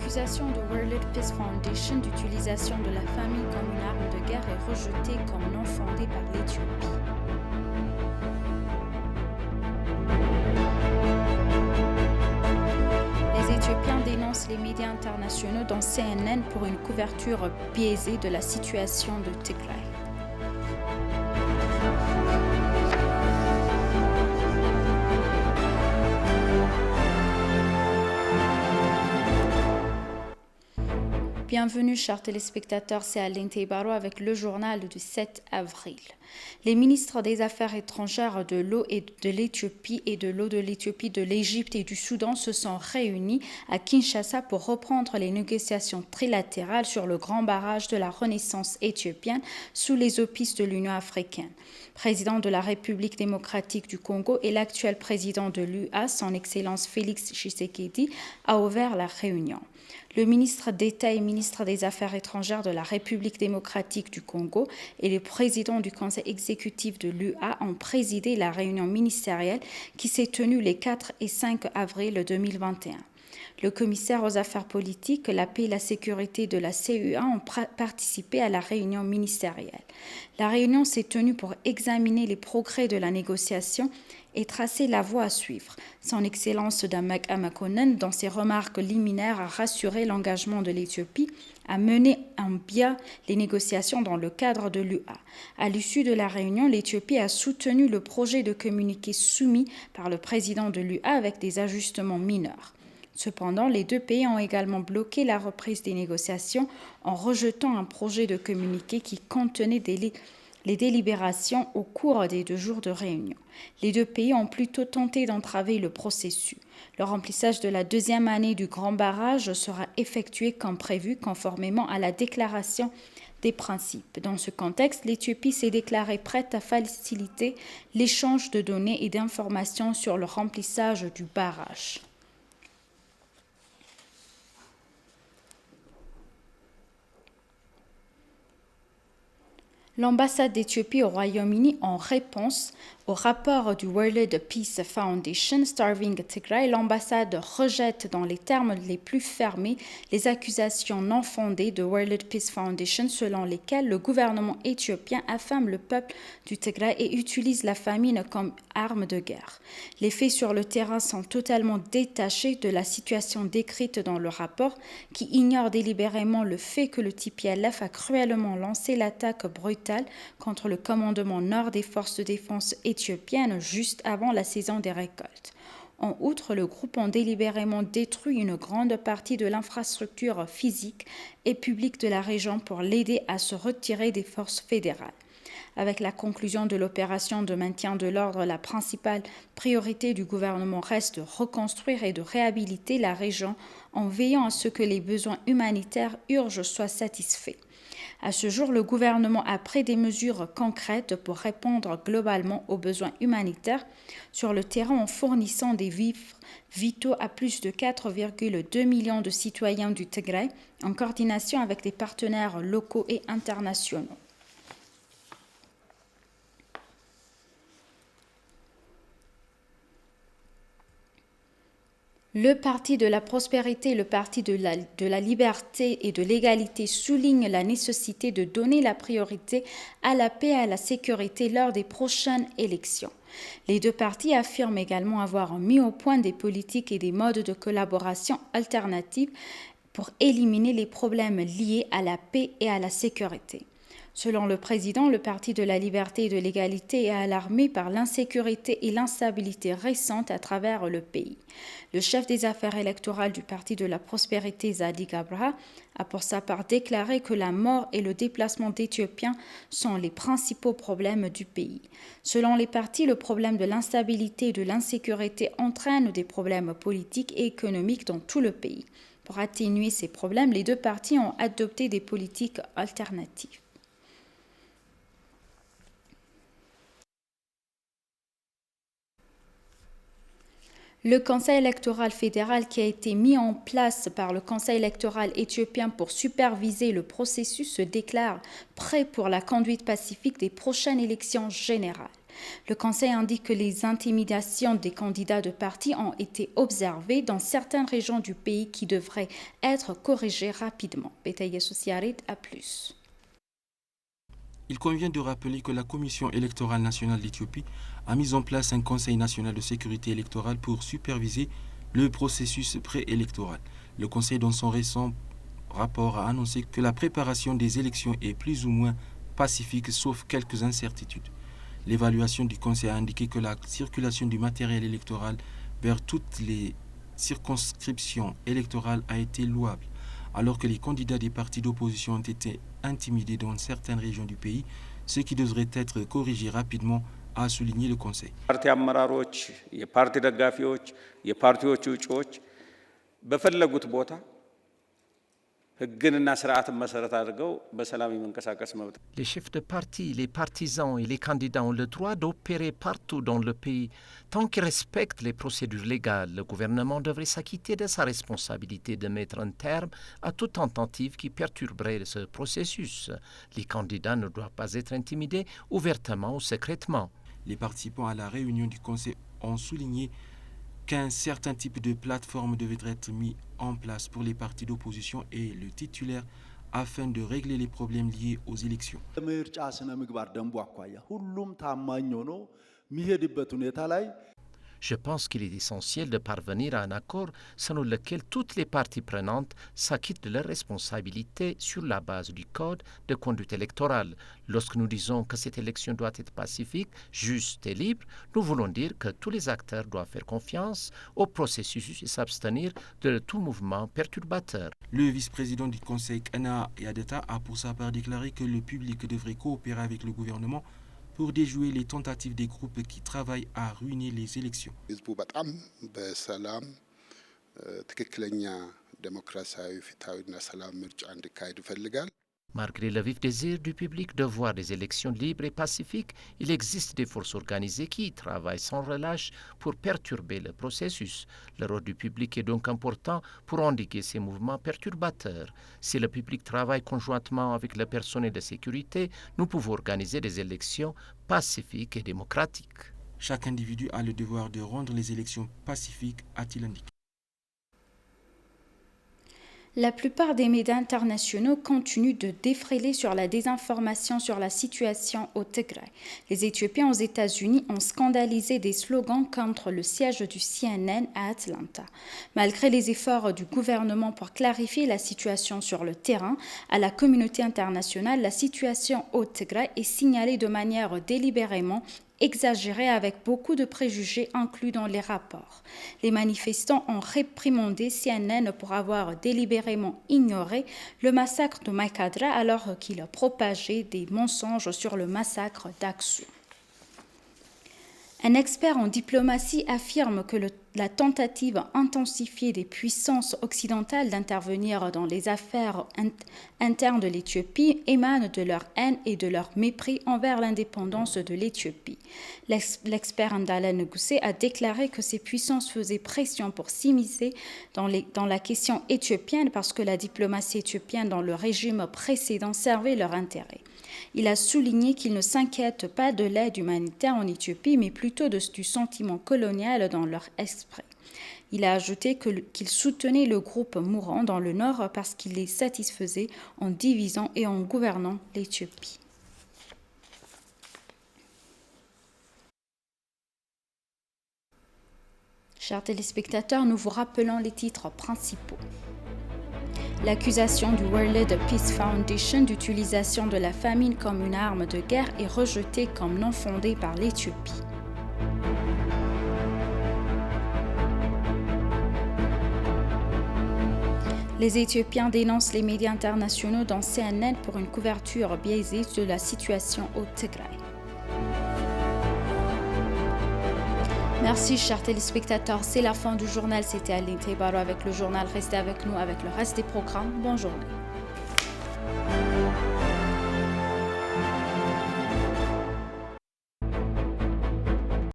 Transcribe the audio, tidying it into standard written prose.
L'accusation de World Peace Foundation d'utilisation de la famille comme une arme de guerre est rejetée comme non fondée par l'Éthiopie. Les Éthiopiens dénoncent les médias internationaux dont CNN pour une couverture biaisée de la situation de Tigray. Bienvenue, chers téléspectateurs, c'est Aline Teibaro avec le journal du 7 avril. Les ministres des Affaires étrangères de l'eau et de l'Éthiopie et de l'eau de l'Éthiopie, de l'Égypte et du Soudan se sont réunis à Kinshasa pour reprendre les négociations trilatérales sur le grand barrage de la Renaissance éthiopienne sous les auspices de l'Union africaine. Président de la République démocratique du Congo et l'actuel président de l'UA, son Excellence Félix Tshisekedi, a ouvert la réunion. Le ministre d'État et ministre des Affaires étrangères de la République démocratique du Congo et le président du conseil exécutif de l'UA ont présidé la réunion ministérielle qui s'est tenue les 4 et 5 avril 2021. Le commissaire aux affaires politiques, la paix et la sécurité de la CUA ont participé à la réunion ministérielle. La réunion s'est tenue pour examiner les progrès de la négociation et tracer la voie à suivre. Son Excellence Damak Amakonnen, dans ses remarques liminaires, a rassuré l'engagement de l'Éthiopie à mener en bien les négociations dans le cadre de l'UA. À l'issue de la réunion, l'Éthiopie a soutenu le projet de communiqué soumis par le président de l'UA avec des ajustements mineurs. Cependant, les deux pays ont également bloqué la reprise des négociations en rejetant un projet de communiqué qui contenait les délibérations au cours des 2 jours de réunion. Les deux pays ont plutôt tenté d'entraver le processus. Le remplissage de la 2e année du grand barrage sera effectué comme prévu, conformément à la déclaration des principes. Dans ce contexte, l'Éthiopie s'est déclarée prête à faciliter l'échange de données et d'informations sur le remplissage du barrage. L'ambassade d'Éthiopie au Royaume-Uni, en réponse au rapport du World Peace Foundation Starving Tigray, l'ambassade rejette dans les termes les plus fermés les accusations non fondées de World Peace Foundation selon lesquelles le gouvernement éthiopien affame le peuple du Tigray et utilise la famine comme arme de guerre. Les faits sur le terrain sont totalement détachés de la situation décrite dans le rapport qui ignore délibérément le fait que le TPLF a cruellement lancé l'attaque brutale contre le commandement nord des forces de défense éthiopiennes juste avant la saison des récoltes. En outre, le groupe a délibérément détruit une grande partie de l'infrastructure physique et publique de la région pour l'aider à se retirer des forces fédérales. Avec la conclusion de l'opération de maintien de l'ordre, la principale priorité du gouvernement reste de reconstruire et de réhabiliter la région en veillant à ce que les besoins humanitaires urgents soient satisfaits. À ce jour, le gouvernement a pris des mesures concrètes pour répondre globalement aux besoins humanitaires sur le terrain en fournissant des vivres vitaux à plus de 4,2 millions de citoyens du Tigray en coordination avec des partenaires locaux et internationaux. Le Parti de la prospérité et le Parti de la liberté et de l'égalité soulignent la nécessité de donner la priorité à la paix et à la sécurité lors des prochaines élections. Les deux partis affirment également avoir mis au point des politiques et des modes de collaboration alternatifs pour éliminer les problèmes liés à la paix et à la sécurité. Selon le président, le Parti de la liberté et de l'égalité est alarmé par l'insécurité et l'instabilité récentes à travers le pays. Le chef des affaires électorales du Parti de la prospérité, Zadig Abraha, a pour sa part déclaré que la mort et le déplacement d'Éthiopiens sont les principaux problèmes du pays. Selon les partis, le problème de l'instabilité et de l'insécurité entraîne des problèmes politiques et économiques dans tout le pays. Pour atténuer ces problèmes, les deux partis ont adopté des politiques alternatives. Le Conseil électoral fédéral qui a été mis en place par le Conseil électoral éthiopien pour superviser le processus se déclare prêt pour la conduite pacifique des prochaines élections générales. Le Conseil indique que les intimidations des candidats de parti ont été observées dans certaines régions du pays qui devraient être corrigées rapidement. Bétaye Sociarit à plus. Il convient de rappeler que la Commission électorale nationale d'Éthiopie a mis en place un Conseil national de sécurité électorale pour superviser le processus préélectoral. Le Conseil, dans son récent rapport, a annoncé que la préparation des élections est plus ou moins pacifique, sauf quelques incertitudes. L'évaluation du Conseil a indiqué que la circulation du matériel électoral vers toutes les circonscriptions électorales a été louable, alors que les candidats des partis d'opposition ont été intimidés dans certaines régions du pays, ce qui devrait être corrigé rapidement, a souligné le Conseil. ፓርቲ አመራሮች የፓርቲ ደጋፊዎች የፓርቲዎቹ እጩዎች በፈለጉት ቦታ ሕግንና ስርዓትን መሰረት አድርገው በሰላም የመንቀሳቀስ መብት Les chefs de parti, les partisans et les candidats ont le droit d'opérer partout dans le pays tant qu'ils respectent les procédures légales. Le gouvernement devrait s'acquitter de sa responsabilité de mettre un terme à toute tentative qui perturberait ce processus. Les candidats ne doivent pas être intimidés ouvertement ou secrètement. Les participants à la réunion du Conseil ont souligné qu'un certain type de plateforme devait être mis en place pour les partis d'opposition et le titulaire afin de régler les problèmes liés aux élections. Je pense qu'il est essentiel de parvenir à un accord selon lequel toutes les parties prenantes s'acquittent de leurs responsabilités sur la base du code de conduite électorale. Lorsque nous disons que cette élection doit être pacifique, juste et libre, nous voulons dire que tous les acteurs doivent faire confiance au processus et s'abstenir de tout mouvement perturbateur. Le vice-président du Conseil, Kana Yadeta, a pour sa part déclaré que le public devrait coopérer avec le gouvernement pour déjouer les tentatives des groupes qui travaillent à ruiner les élections. ህዝቡ በጣም በሰላም ትክክለኛ ዴሞክራሲያዊ ፍትሃዊና ሰላም ምርጫ እንዲካሄድ ይፈልጋል። Malgré le vif désir du public de voir des élections libres et pacifiques, il existe des forces organisées qui travaillent sans relâche pour perturber le processus. Le rôle du public est donc important pour endiguer ces mouvements perturbateurs. Si le public travaille conjointement avec le personnel de sécurité, nous pouvons organiser des élections pacifiques et démocratiques. Chaque individu a le devoir de rendre les élections pacifiques, a-t-il indiqué. La plupart des médias internationaux continuent de défriler sur la désinformation sur la situation au Tigray. Les Éthiopiens aux États-Unis ont scandalisé des slogans contre le siège du CNN à Atlanta. Malgré les efforts du gouvernement pour clarifier la situation sur le terrain, à la communauté internationale, la situation au Tigray est signalée de manière délibérément exagéré avec beaucoup de préjugés inclus dans les rapports. Les manifestants ont réprimandé CNN pour avoir délibérément ignoré le massacre de Maïkadra alors qu'il propageait des mensonges sur le massacre d'Aksum. Un expert en diplomatie affirme que la tentative intensifiée des puissances occidentales d'intervenir dans les affaires internes de l'Éthiopie émane de leur haine et de leur mépris envers l'indépendance de l'Éthiopie. L'expert Ndala Nuguse a déclaré que ces puissances faisaient pression pour s'immiscer dans la question éthiopienne parce que la diplomatie éthiopienne dans le régime précédent servait leur intérêt. Il a souligné qu'il ne s'inquiète pas de l'aide humanitaire en Éthiopie, mais plutôt du sentiment colonial dans leur esprit. Il a ajouté qu'il soutenait le groupe mourant dans le nord parce qu'il les satisfaisait en divisant et en gouvernant l'Éthiopie. Chers téléspectateurs, nous vous rappelons les titres principaux. L'accusation du World Peace Foundation d'utilisation de la famine comme une arme de guerre est rejetée comme non fondée par l'Éthiopie. Les Éthiopiens dénoncent les médias internationaux dont CNN pour une couverture biaisée de la situation au Tigray. Merci chers téléspectateurs, c'est la fin du journal. C'était Aline Teibaro avec le journal. Restez avec nous avec le reste des programmes. Bonne journée.